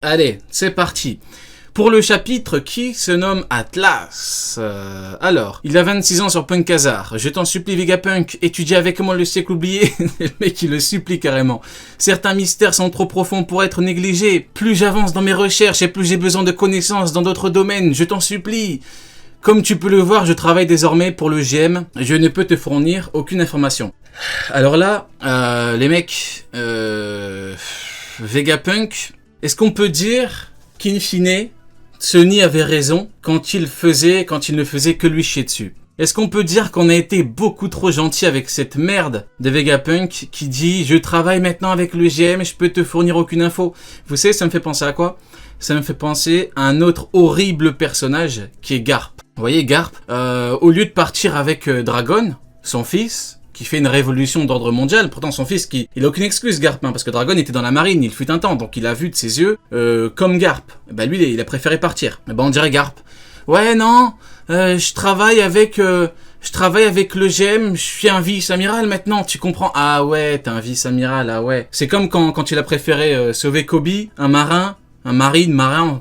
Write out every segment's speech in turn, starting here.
Allez, c'est parti. Pour le chapitre qui se nomme Atlas. Alors, il a 26 ans sur Punk Hazard. Je t'en supplie, Vegapunk, étudie avec moi le siècle oublié. Le mec, il le supplie carrément. Certains mystères sont trop profonds pour être négligés. Plus j'avance dans mes recherches et plus j'ai besoin de connaissances dans d'autres domaines. Je t'en supplie. Comme tu peux le voir, je travaille désormais pour le GM. Je ne peux te fournir aucune information. Alors là, les mecs, Vegapunk, est-ce qu'on peut dire qu'in fine, Sunny avait raison quand il ne faisait que lui chier dessus? Est-ce qu'on peut dire qu'on a été beaucoup trop gentil avec cette merde de Vegapunk qui dit « Je travaille maintenant avec le GM, je peux te fournir aucune info ». Vous savez, ça me fait penser à quoi? Ça me fait penser à un autre horrible personnage qui est Garp. Vous voyez, Garp, au lieu de partir avec Dragon, son fils, qui fait une révolution d'ordre mondial, pourtant son fils, il a aucune excuse, Garp, hein, parce que Dragon était dans la marine, il fut un temps, donc il a vu de ses yeux comme Garp. Bah lui, il a préféré partir. Bah on dirait Garp. Ouais, non, je travaille avec le GM, je suis un vice-amiral maintenant, tu comprends? Ah ouais, t'es un vice-amiral, ah ouais. C'est comme quand il a préféré sauver Kobe, un marin,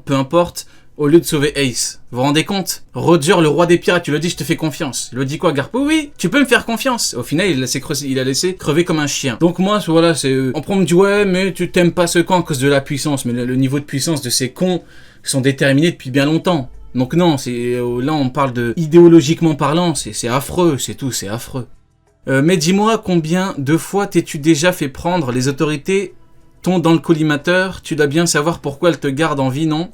peu importe, au lieu de sauver Ace. Vous vous rendez compte? Roger, le roi des pirates, tu lui dis, je te fais confiance. Il lui dit quoi, Garp? Oui, tu peux me faire confiance. Au final, il a laissé crever comme un chien. Donc moi, voilà, on me dit, ouais, mais tu t'aimes pas ce camp à cause de la puissance. Mais le niveau de puissance de ces cons sont déterminés depuis bien longtemps. Donc non, là on parle de idéologiquement parlant, c'est affreux, c'est tout, c'est affreux. Mais dis-moi, combien de fois t'es-tu déjà fait prendre? Les autorités t'ont dans le collimateur, tu dois bien savoir pourquoi elles te gardent en vie, non?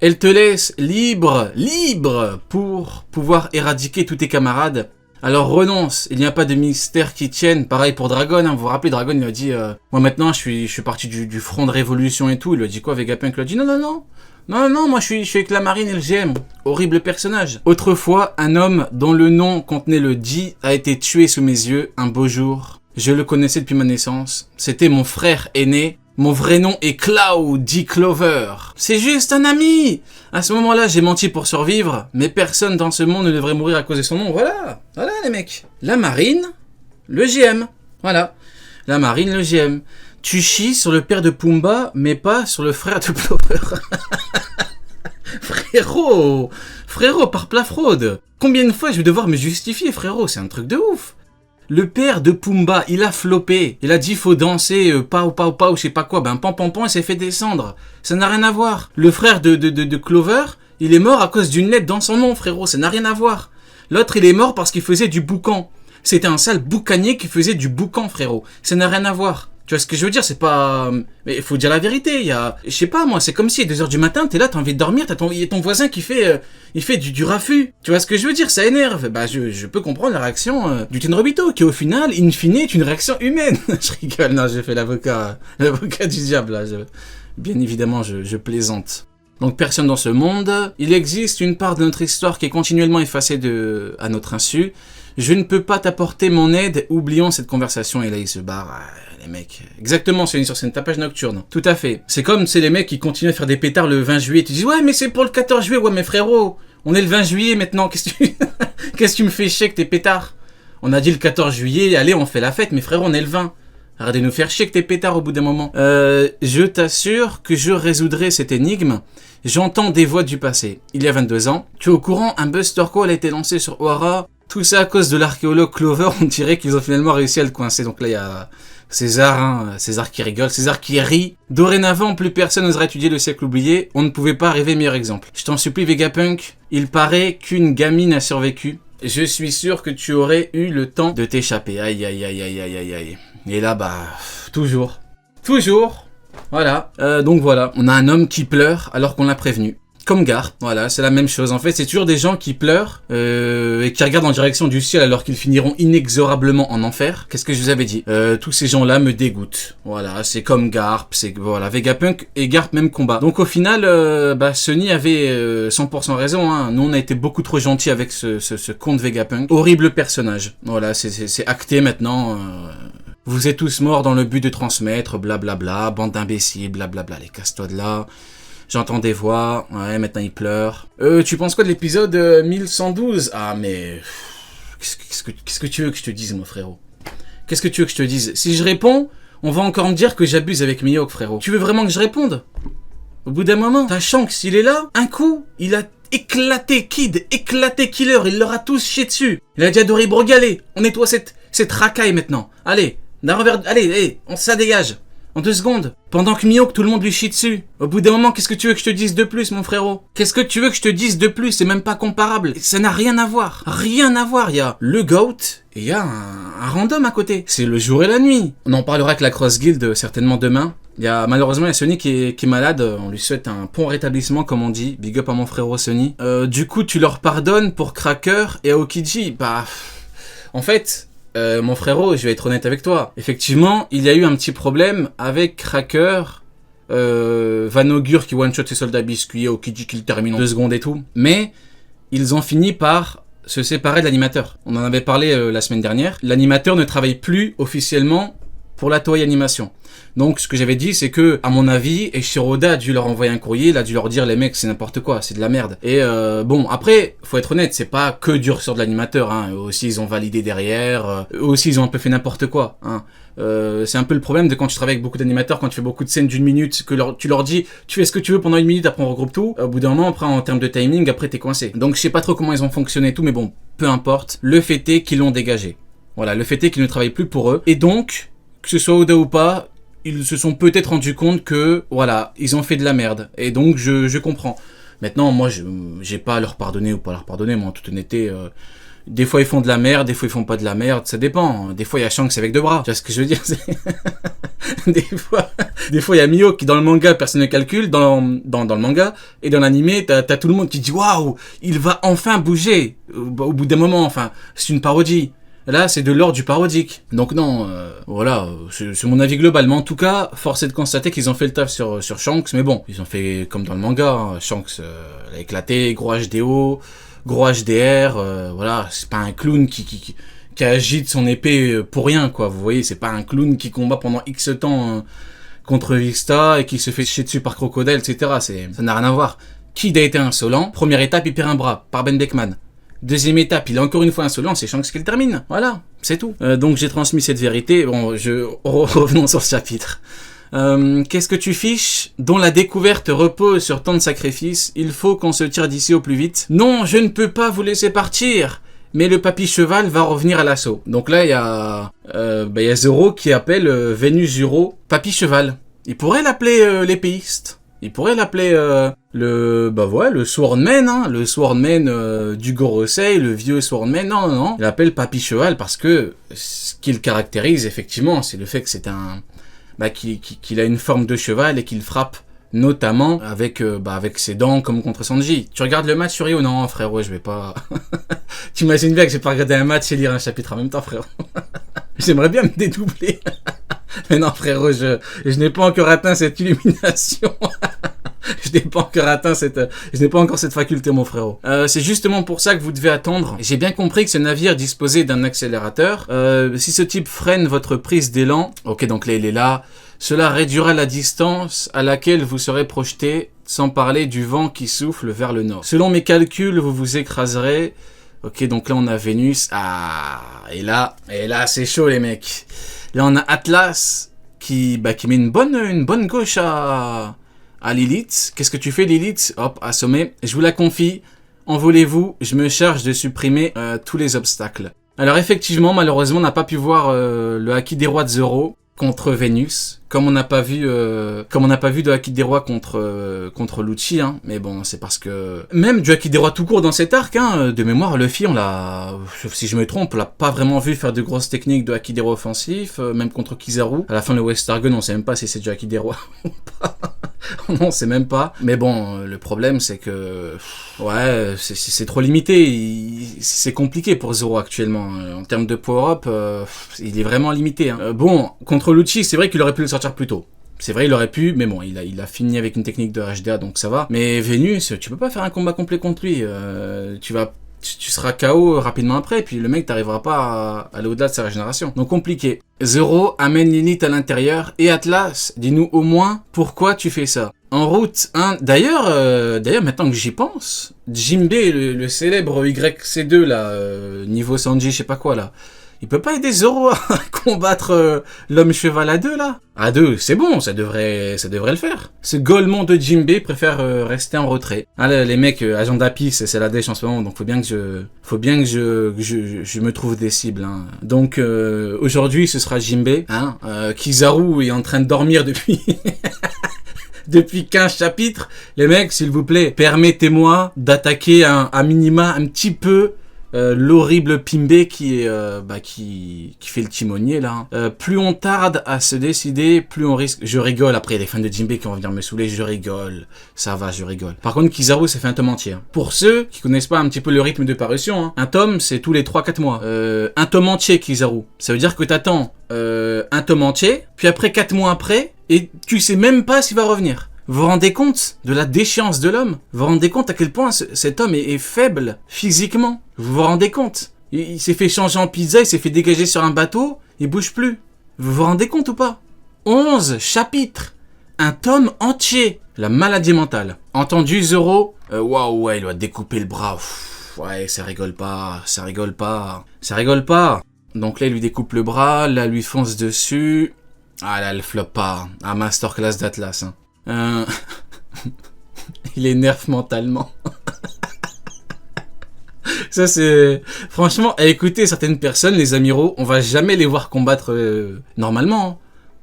Elle te laisse libre pour pouvoir éradiquer tous tes camarades. Alors renonce, il n'y a pas de mystère qui tienne. Pareil pour Dragon, hein. Vous vous rappelez, Dragon il a dit moi maintenant je suis parti du front de révolution et tout. Il lui a dit quoi? Vegapunk lui a dit non, moi je suis avec la marine et le GM. Horrible personnage. Autrefois, un homme dont le nom contenait le Di a été tué sous mes yeux un beau jour. Je le connaissais depuis ma naissance. C'était mon frère aîné. Mon vrai nom est Cloud Clover. C'est juste un ami. À ce moment-là, j'ai menti pour survivre, mais personne dans ce monde ne devrait mourir à cause de son nom. Voilà les mecs. La marine, le GM. Voilà. La marine, le GM. Tu chies sur le père de Pumba, mais pas sur le frère de Clover. Frérot, par plat fraude. Combien de fois je vais devoir me justifier, frérot? C'est un truc de ouf. Le père de Pumba, il a floppé. Il a dit faut danser, pau, je sais pas quoi. Ben, pan, il s'est fait descendre. Ça n'a rien à voir. Le frère de Clover, il est mort à cause d'une lettre dans son nom, frérot. Ça n'a rien à voir. L'autre, il est mort parce qu'il faisait du boucan. C'était un sale boucanier qui faisait du boucan, frérot. Ça n'a rien à voir. Tu vois ce que je veux dire? C'est pas... Mais il faut dire la vérité. Je sais pas, moi, c'est comme si à 2h du matin, t'es là, t'as envie de dormir, il y a ton voisin qui fait... il fait du raffut. Tu vois ce que je veux dire? Ça énerve. Bah, je peux comprendre la réaction du Tenrobito, qui au final, in fine, est une réaction humaine. Je rigole, non, j'ai fait l'avocat du diable, là. Bien évidemment, je plaisante. Donc, personne dans ce monde. Il existe une part de notre histoire qui est continuellement effacée à notre insu. Je ne peux pas t'apporter mon aide, oublions cette conversation. Et là, il se barre. Les mecs. Exactement, c'est une tapage nocturne. Tout à fait. C'est comme, les mecs qui continuent à faire des pétards le 20 juillet. Tu dis, ouais, mais c'est pour le 14 juillet. Ouais, mais frérot, on est le 20 juillet maintenant. Qu'est-ce que tu me fais chier avec tes pétards? On a dit le 14 juillet, allez, on fait la fête. Mais frérot, on est le 20. Arrête de nous faire chier avec tes pétards au bout d'un moment. Je t'assure que je résoudrai cette énigme. J'entends des voix du passé. Il y a 22 ans. Tu es au courant, un Buster Call a été lancé sur Ohara. Tout ça à cause de l'archéologue Clover. On dirait qu'ils ont finalement réussi à le coincer. Donc là, il y a César, César qui rigole, César qui rit. Dorénavant, plus personne n'osera étudier le siècle oublié. On ne pouvait pas rêver meilleur exemple. Je t'en supplie, Vegapunk. Il paraît qu'une gamine a survécu. Je suis sûr que tu aurais eu le temps de t'échapper. Aïe. Et là, toujours. Voilà. Donc voilà, on a un homme qui pleure alors qu'on l'a prévenu. Comme Garp, voilà, c'est la même chose. En fait, c'est toujours des gens qui pleurent et qui regardent en direction du ciel alors qu'ils finiront inexorablement en enfer. Qu'est-ce que je vous avais dit? Tous ces gens-là me dégoûtent. Voilà, c'est comme Garp, voilà, Vegapunk et Garp même combat. Donc au final, Sunny avait 100% raison. Hein. Nous, on a été beaucoup trop gentils avec ce con de Vegapunk. Horrible personnage. Voilà, c'est acté maintenant. Vous êtes tous morts dans le but de transmettre, blablabla, bande d'imbéciles, blablabla, les casse-toi de là. J'entends des voix, ouais, maintenant il pleure. Tu penses quoi de l'épisode 1112? Ah, mais... Qu'est-ce que tu veux que je te dise, mon frérot? Qu'est-ce que tu veux que je te dise? Si je réponds, on va encore me dire que j'abuse avec Mihawk, frérot. Tu veux vraiment que je réponde? Au bout d'un moment, t'as Shanks, il est là, un coup, il a éclaté Kid, éclaté Killer, il leur a tous chié dessus. Il a dit à Dory Broglie, allez, on nettoie cette racaille maintenant. Allez, allez, ça dégage. En 2 secondes. Pendant que Mihawk, tout le monde lui chie dessus. Au bout d'un moment, qu'est-ce que tu veux que je te dise de plus, mon frérot? Qu'est-ce que tu veux que je te dise de plus? C'est même pas comparable. Ça n'a rien à voir. Rien à voir. Il y a le GOAT et il y a un random à côté. C'est le jour et la nuit. On en parlera avec la Cross Guild certainement demain. Malheureusement, il y a Sonny qui est malade. On lui souhaite un prompt rétablissement, comme on dit. Big up à mon frérot Sonny. Du coup, tu leur pardonnes pour Cracker et Aokiji. Bah, en fait... mon frérot, je vais être honnête avec toi. Effectivement, il y a eu un petit problème avec Cracker, Vanogur qui one-shot ses soldats biscuits, Aokiji qui le termine en 2 secondes et tout. Mais ils ont fini par se séparer de l'animateur. On en avait parlé la semaine dernière. L'animateur ne travaille plus officiellement pour la Toei Animation. Donc, ce que j'avais dit, c'est que, à mon avis, Eiichiro-Oda a dû leur envoyer un courrier, il a dû leur dire, les mecs, c'est n'importe quoi, c'est de la merde. Et bon, après, faut être honnête, c'est pas que du ressort de l'animateur, hein. Eux aussi, ils ont validé derrière, eux aussi, ils ont un peu fait n'importe quoi, hein. C'est un peu le problème de quand tu travailles avec beaucoup d'animateurs, quand tu fais beaucoup de scènes d'1 minute, tu leur dis, tu fais ce que tu veux pendant 1 minute, après on regroupe tout. Au bout d'un moment, après, en termes de timing, après t'es coincé. Donc, je sais pas trop comment ils ont fonctionné et tout, mais bon, peu importe. Le fait est qu'ils l'ont dégagé. Voilà, le fait est qu'ils ne travaillent plus pour eux. Et donc, que ce soit Oda ou pas, ils se sont peut-être rendus compte que, voilà, ils ont fait de la merde. Et donc, je comprends. Maintenant, moi, j'ai pas à leur pardonner ou pas leur pardonner, moi, en toute honnêteté. Des fois, ils font de la merde, des fois, ils font pas de la merde, ça dépend. Des fois, il y a Shanks avec 2 bras. Tu vois ce que je veux dire? Des fois, il y a Mihawk qui, dans le manga, personne ne calcule, dans le manga, et dans l'animé, t'as tout le monde qui dit, waouh, il va enfin bouger. Au bout d'un moment, enfin, c'est une parodie. Là, c'est de l'ordre du parodique. Donc non, voilà, c'est mon avis global. Mais en tout cas, force est de constater qu'ils ont fait le taf sur Shanks. Mais bon, ils ont fait comme dans le manga. Hein. Shanks a éclaté, gros HDO, gros HDR. Voilà, c'est pas un clown qui agite son épée pour rien, quoi. Vous voyez, c'est pas un clown qui combat pendant X temps contre Vista et qui se fait chier dessus par Crocodile, etc. Ça n'a rien à voir. Kid a été insolent. Première étape, il perd un bras par Ben Beckman. Deuxième étape, il est encore une fois insolent, c'est Shanks qui le termine. Voilà, c'est tout. Donc j'ai transmis cette vérité. Bon, revenons sur ce chapitre. Qu'est-ce que tu fiches? Dont la découverte repose sur tant de sacrifices. Il faut qu'on se tire d'ici au plus vite. Non, je ne peux pas vous laisser partir. Mais le papy cheval va revenir à l'assaut. Donc là, il y a Zoro qui appelle Vénus Zuro papy cheval. Il pourrait l'appeler l'épéiste. Il pourrait l'appeler le Swordman, hein, le Swordman du Gorosei, le vieux Swordman. Non. Il l'appelle Papy Cheval parce que ce qui le caractérise, effectivement, c'est le fait que c'est qu'il a une forme de cheval et qu'il frappe notamment avec ses dents comme contre Sanji. Tu regardes le match sur Rio? Non, frérot, je vais pas... T'imagines bien que j'ai pas regardé un match et lire un chapitre en même temps, frérot. J'aimerais bien me dédoubler. Mais non, frérot, je n'ai pas encore atteint cette illumination. Je n'ai pas encore cette faculté, mon frérot. C'est justement pour ça que vous devez attendre. J'ai bien compris que ce navire disposait d'un accélérateur. Si ce type freine votre prise d'élan, ok, donc là, il est là. Cela réduira la distance à laquelle vous serez projeté, sans parler du vent qui souffle vers le nord. Selon mes calculs, vous vous écraserez. Ok, donc là, on a Vénus. Ah, et là, c'est chaud, les mecs. Là, on a Atlas qui met une bonne gauche à Lilith. Qu'est-ce que tu fais, Lilith? Hop, assommé. Je vous la confie. Envolez-vous. Je me charge de supprimer tous les obstacles. Alors, effectivement, malheureusement, on n'a pas pu voir le Haki des Rois de Zoro contre Vénus, comme on n'a pas vu de Haki des Rois contre Lucci, hein. Mais bon, c'est parce que même du Haki des Rois tout court dans cet arc, hein, de mémoire, Luffy, si je me trompe, on l'a pas vraiment vu faire de grosses techniques de Haki des Rois offensif, même contre Kizaru. À la fin, le West Argon, on sait même pas si c'est du Haki des Rois ou pas. On sait même pas. Mais bon, le problème, c'est que ouais, c'est trop limité. C'est compliqué pour Zoro actuellement. En termes de power-up, il est vraiment limité. Hein. Bon, contre Lucci, c'est vrai qu'il aurait pu le sortir plus tôt. C'est vrai, il aurait pu, mais bon, il a fini avec une technique de HDA, donc ça va. Mais Vénus, tu peux pas faire un combat complet contre lui. Tu seras KO rapidement après, et puis le mec t'arrivera pas à aller au-delà de sa régénération. Donc compliqué. Zoro amène Lilith à l'intérieur, et Atlas, dis-nous au moins pourquoi tu fais ça. En route, hein. D'ailleurs, maintenant que j'y pense, Jinbei, le célèbre YC2 là, niveau Sanji, je sais pas quoi là, Il peut pas aider Zoro à combattre l'homme cheval à deux, là? À deux, c'est bon, ça devrait le faire. Ce Golemon de Jinbei préfère rester en retrait. Ah, les mecs, agent d'Api, c'est la dèche en ce moment, donc faut bien que je me trouve des cibles, hein. Donc, aujourd'hui, ce sera Jinbei, hein. Kizaru est en train de dormir depuis... depuis 15 chapitres. Les mecs, s'il vous plaît, permettez-moi d'attaquer à minima un petit peu l'horrible Pimbe qui fait le timonier là. Plus on tarde à se décider, plus on risque. Je rigole, après il y a des fans de Jinbei qui vont venir me saouler, je rigole. Ça va, je rigole. Par contre, Kizaru s'est fait un tome entier. Pour ceux qui connaissent pas un petit peu le rythme de parution, hein, un tome c'est tous les 3-4 mois. Un tome entier, Kizaru. Ça veut dire que t'attends un tome entier, puis après 4 mois après, et tu sais même pas s'il va revenir. Vous vous rendez compte de la déchéance de l'homme? Vous vous rendez compte à quel point cet homme est faible physiquement? Vous vous rendez compte? Il s'est fait changer en pizza, il s'est fait dégager sur un bateau, il bouge plus. Vous vous rendez compte ou pas? 11 chapitres, un tome entier. La maladie mentale. Entendu Zoro? Waouh, ouais, il doit découper le bras. Ouf, ouais, ça rigole pas, ça rigole pas, ça rigole pas. Donc là, il lui découpe le bras, là, lui fonce dessus. Ah là, elle floppe pas. Ah, masterclass d'Atlas, hein. Il est nerf mentalement. Ça c'est... Franchement, à écouter certaines personnes, les amiraux, on va jamais les voir combattre normalement, hein.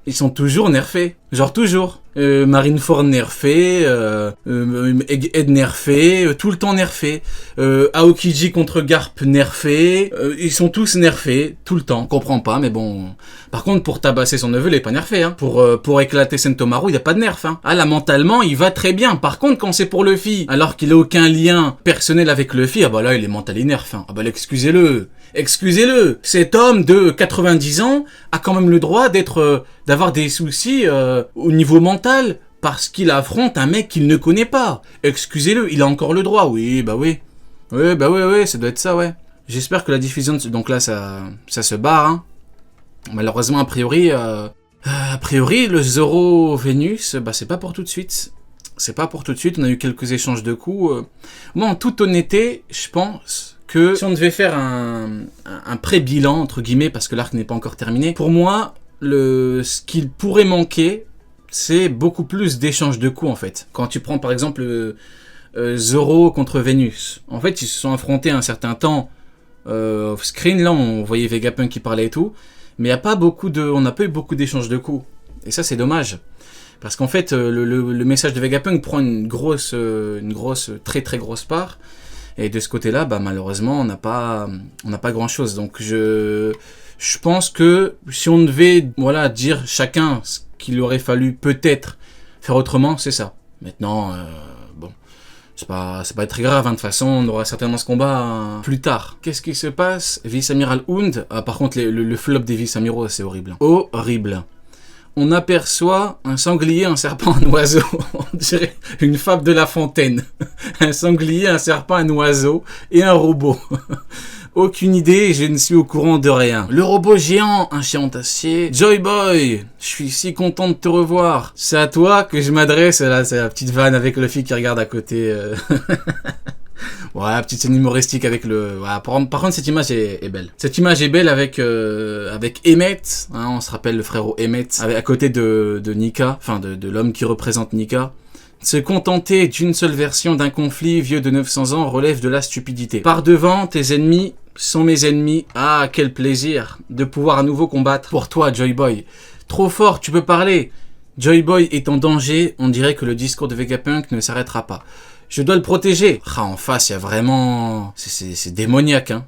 Ils sont toujours nerfés. Genre toujours. Marineford nerfé, Egghead nerfé, tout le temps nerfé. Aokiji contre Garp nerfé. Ils sont tous nerfés, tout le temps. On comprend pas, mais bon. Par contre, pour tabasser son neveu, il est pas nerfé, hein. Pour éclater Sentomaru, il y a pas de nerf, hein. Ah là, mentalement, il va très bien. Par contre, quand c'est pour Luffy, alors qu'il a aucun lien personnel avec Luffy, ah bah là, il est mental nerf, hein. Ah bah là, excusez-le. Excusez-le, cet homme de 90 ans a quand même le droit d'avoir des soucis au niveau mental parce qu'il affronte un mec qu'il ne connaît pas. Excusez-le, il a encore le droit. Oui, bah oui. Oui, bah oui, ça doit être ça, ouais. J'espère que la diffusion... Donc là, ça se barre, hein. Malheureusement, a priori, le Zoro Vénus, bah c'est pas pour tout de suite. C'est pas pour tout de suite, on a eu quelques échanges de coups. Moi, en toute honnêteté, je pense... que si on devait faire un pré-bilan, entre guillemets, parce que l'arc n'est pas encore terminé, pour moi, ce qu'il pourrait manquer, c'est beaucoup plus d'échanges de coups, en fait. Quand tu prends, par exemple, Zoro contre Vénus, en fait, ils se sont affrontés un certain temps off-screen, là, on voyait Vegapunk qui parlait et tout, mais on n'a pas eu beaucoup d'échanges de coups. Et ça, c'est dommage. Parce qu'en fait, le message de Vegapunk prend une très très grosse part. Et de ce côté-là, bah, malheureusement, on n'a pas grand-chose. Donc, je pense que si on devait, voilà, dire chacun ce qu'il aurait fallu peut-être faire autrement, c'est ça. Maintenant, bon, c'est pas très grave, hein. De toute façon, on aura certainement ce combat plus tard. Qu'est-ce qui se passe? Vice-amiral Hund. Ah, par contre, le flop des vice-amiraux, c'est horrible, hein. Horrible. On aperçoit un sanglier, un serpent, un oiseau. On dirait une fable de La Fontaine. Un sanglier, un serpent, un oiseau et un robot. Aucune idée, je ne suis au courant de rien. Le robot géant, un chien d'acier. Joy Boy, je suis si content de te revoir. C'est à toi que je m'adresse. Là, c'est la petite vanne avec le fille qui regarde à côté. Ouais, petite scène humoristique avec le... Ouais, par contre, cette image est belle. Cette image est belle avec Emmet, hein, on se rappelle le frérot Emmet, à côté de Nika, enfin de l'homme qui représente Nika. Se contenter d'une seule version d'un conflit vieux de 900 ans relève de la stupidité. Par devant, tes ennemis sont mes ennemis. Ah, quel plaisir de pouvoir à nouveau combattre pour toi, Joy Boy. Trop fort, tu peux parler. Joy Boy est en danger, on dirait que le discours de Vegapunk ne s'arrêtera pas. Je dois le protéger. Ah, en face, il y a vraiment... C'est démoniaque, hein.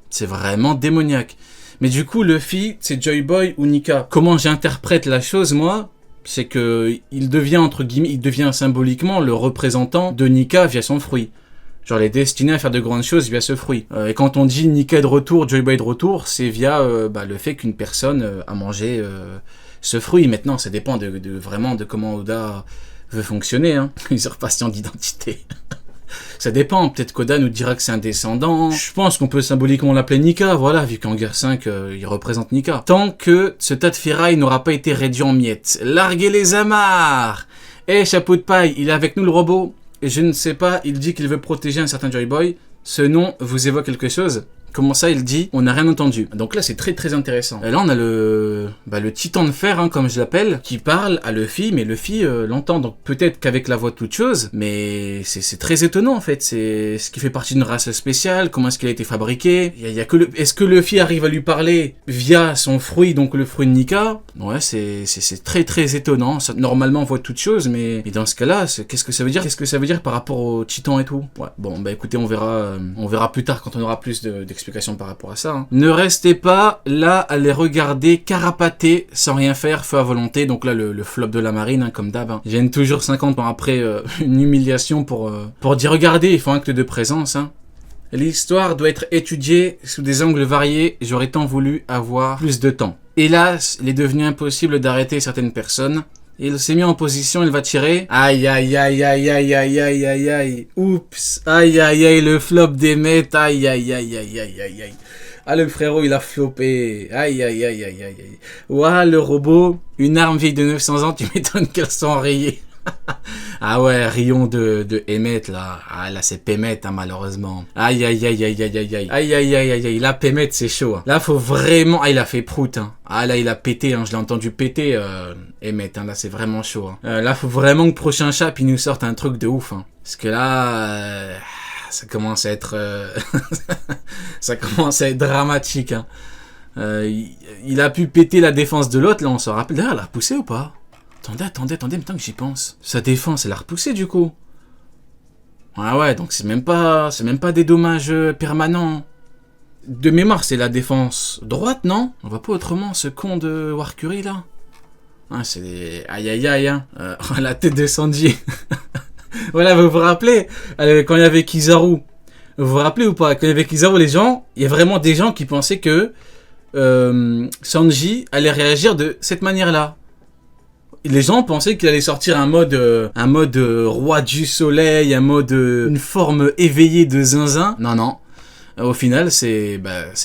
C'est vraiment démoniaque. Mais du coup, Luffy, c'est Joy Boy ou Nika. Comment j'interprète la chose, moi, c'est que il devient, entre guillemets, il devient symboliquement le représentant de Nika via son fruit. Genre, il est destiné à faire de grandes choses via ce fruit. Et quand on dit Nika de retour, Joy Boy de retour, c'est via le fait qu'une personne a mangé ce fruit. Maintenant, ça dépend vraiment de comment Oda veut fonctionner, hein. Usurpation d'identité. Ça dépend, peut-être qu'Oda nous dira que c'est un descendant. Je pense qu'on peut symboliquement l'appeler Nika, voilà, vu qu'en guerre 5, il représente Nika. Tant que ce tas de ferraille n'aura pas été réduit en miettes. Larguez les amarres! Chapeau de paille, il est avec nous le robot. Et je ne sais pas, il dit qu'il veut protéger un certain Joy Boy. Ce nom vous évoque quelque chose? Comment ça, il dit, on n'a rien entendu. Donc là, c'est très très intéressant. Et là, on a le titan de fer, hein, comme je l'appelle, qui parle à Luffy, mais Luffy l'entend. Donc peut-être qu'avec la voix toute chose, mais c'est très étonnant en fait. C'est ce qui fait partie d'une race spéciale. Comment est-ce qu'il a été fabriqué? Il y a que est-ce que Luffy arrive à lui parler via son fruit, donc le fruit de Nika? Ouais, c'est très très étonnant. Ça, normalement, on voit toute chose, mais dans ce cas-là, qu'est-ce que ça veut dire? Qu'est-ce que ça veut dire par rapport au titan et tout? Ouais. Bon, bah écoutez, on verra plus tard quand on aura plus d'explications par rapport à ça. Hein. Ne restez pas là à les regarder carapater sans rien faire, feu à volonté. Donc là, le flop de la marine, hein, comme d'hab. Hein. Ils viennent toujours 50 ans après une humiliation pour dire regardez, ils font acte de présence. Hein. L'histoire doit être étudiée sous des angles variés. J'aurais tant voulu avoir plus de temps. Hélas, il est devenu impossible d'arrêter certaines personnes. Il s'est mis en position, il va tirer. Aïe, aïe, aïe, aïe, aïe, aïe, aïe, aïe, aïe. Oups. Aïe, aïe, aïe, le flop d'Emmet. Aïe, aïe, aïe, aïe, aïe, aïe, aïe. Ah, le frérot, il a floppé. Aïe, aïe, aïe, aïe, aïe, aïe. Ouah, le robot. Une arme vieille de 900 ans, tu m'étonnes qu'elle soit enrayée. Ah ouais, rayon de Emmet là. Ah là c'est Pémet hein, malheureusement. Aïe aïe aïe aïe aïe aïe aïe. Aïe aïe aïe aïe aïe. Là Pémet c'est chaud. Hein. Là faut vraiment. Ah il a fait prout. Hein. Ah là il a pété. Hein. Je l'ai entendu péter Emmet. Hein. Là c'est vraiment chaud. Hein. Là faut vraiment que le prochain chap il nous sorte un truc de ouf. Hein. Parce que là ça commence à être ça commence à être dramatique. Hein. Il a pu péter la défense de l'autre. Là on s'en rappelle. D'ailleurs elle a repoussé ou pas? Attendez, maintenant que j'y pense. Sa défense, elle a repoussé du coup. Ah ouais, donc c'est même pas des dommages permanents. De mémoire, c'est la défense droite, non? On va pas autrement, ce con de Warcury, là? Ah, c'est des... Aïe, aïe, aïe, hein. La tête de Sanji. Voilà, vous vous rappelez, quand il y avait Kizaru. Vous vous rappelez ou pas? Quand il y avait Kizaru, il y a vraiment des gens qui pensaient que Sanji allait réagir de cette manière-là. Les gens pensaient qu'il allait sortir un mode roi du soleil, une forme éveillée de zinzin. Non. Au final, c'est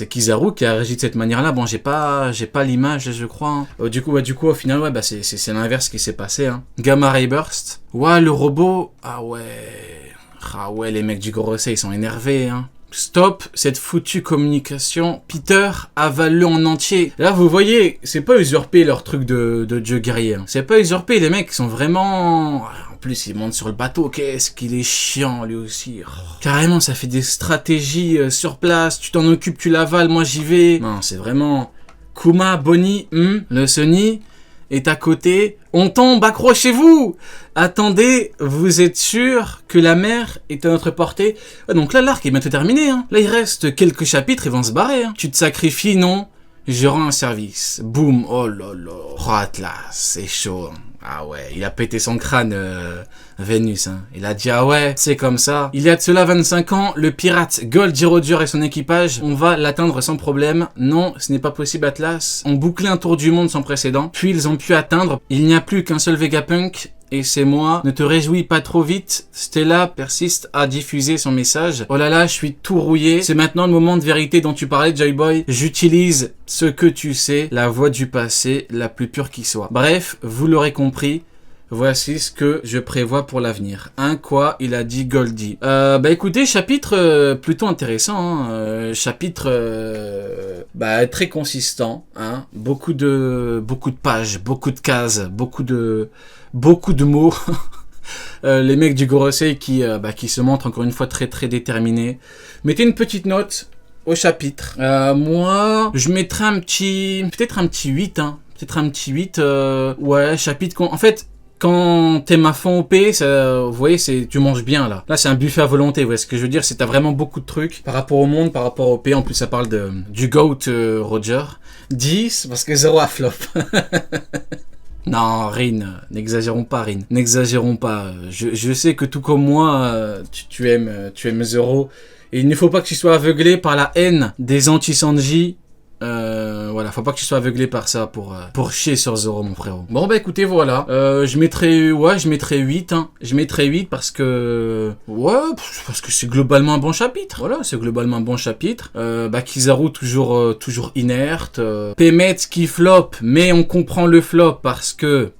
Kizaru qui a réagi de cette manière-là. Bon, j'ai pas l'image, je crois. Hein. Du coup, au final, ouais, c'est l'inverse qui s'est passé. Hein. Gamma Ray Burst. Ouais, le robot. Ah ouais, les mecs du Gorosei, ils sont énervés. Hein. Stop cette foutue communication. Peter, avale-le en entier. Là, vous voyez, c'est pas usurper leur truc de dieu guerrier. Hein. C'est pas usurper, les mecs sont vraiment... En plus, ils montent sur le bateau. Qu'est-ce qu'il est chiant, lui aussi. Oh. Carrément, ça fait des stratégies sur place. Tu t'en occupes, tu l'avales, moi j'y vais. Non, c'est vraiment... Kuma, Bonnie, le Sunny est à côté. On tombe, accrochez-vous! Attendez, vous êtes sûr que la mer est à notre portée? Ouais, donc là, l'arc est bientôt terminé. Hein. Là, il reste quelques chapitres, ils vont se barrer. Hein. Tu te sacrifies, non? Je rends un service. Boum, oh là là. Oh, Atlas, c'est chaud. Hein. Ah ouais, il a pété son crâne, Vénus. Hein. Il a dit, ah ouais, c'est comme ça. Il y a de cela 25 ans, le pirate Gold Roger et son équipage, on va l'atteindre sans problème. Non, ce n'est pas possible, Atlas. On bouclait un tour du monde sans précédent, puis ils ont pu atteindre. Il n'y a plus qu'un seul Vegapunk, et c'est moi. Ne te réjouis pas trop vite. Stella persiste à diffuser son message. Oh là là, je suis tout rouillé. C'est maintenant le moment de vérité dont tu parlais, Joy Boy. J'utilise ce que tu sais, la voix du passé, la plus pure qui soit. Bref, vous l'aurez compris. Voici ce que je prévois pour l'avenir. Quoi il a dit Goldie. Écoutez, chapitre plutôt intéressant. Hein. Chapitre très consistant. Hein. Beaucoup de pages, beaucoup de cases, beaucoup de mots. Les mecs du Gorosei qui se montrent encore une fois très très déterminés. Mettez une petite note au chapitre. Moi, je mettrais peut-être un petit 8. Hein. Peut-être un petit 8. Chapitre... En fait... Quand t'aimes à fond OP, vous voyez, tu manges bien là. Là, c'est un buffet à volonté. Vous voyez ce que je veux dire, c'est t'as vraiment beaucoup de trucs par rapport au monde, par rapport au OP. En plus, ça parle du GOAT Roger. 10, parce que 0 à flop. Non, Rin, n'exagérons pas, Rin. N'exagérons pas. Je sais que tout comme moi, tu aimes Zoro. Et il ne faut pas que tu sois aveuglé par la haine des anti-Sanji. Faut pas que tu sois aveuglé par ça pour chier sur Zoro, mon frérot. Bon, écoutez, voilà. Je mettrais 8, hein. Je mettrais 8 parce que c'est globalement un bon chapitre. Voilà, c'est globalement un bon chapitre. Kizaru toujours inerte. Pémet qui flop, mais on comprend le flop parce que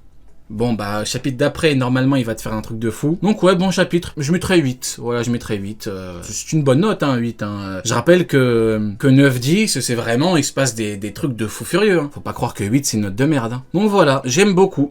Bon, bah, chapitre d'après, normalement, il va te faire un truc de fou. Donc, ouais, bon chapitre. Je mettrais 8. Voilà, je mettrais 8. C'est une bonne note, hein, 8. Hein. Je rappelle que 9-10, c'est vraiment, il se passe des trucs de fou furieux. Hein. Faut pas croire que 8, c'est une note de merde. Hein. Donc, voilà, j'aime beaucoup.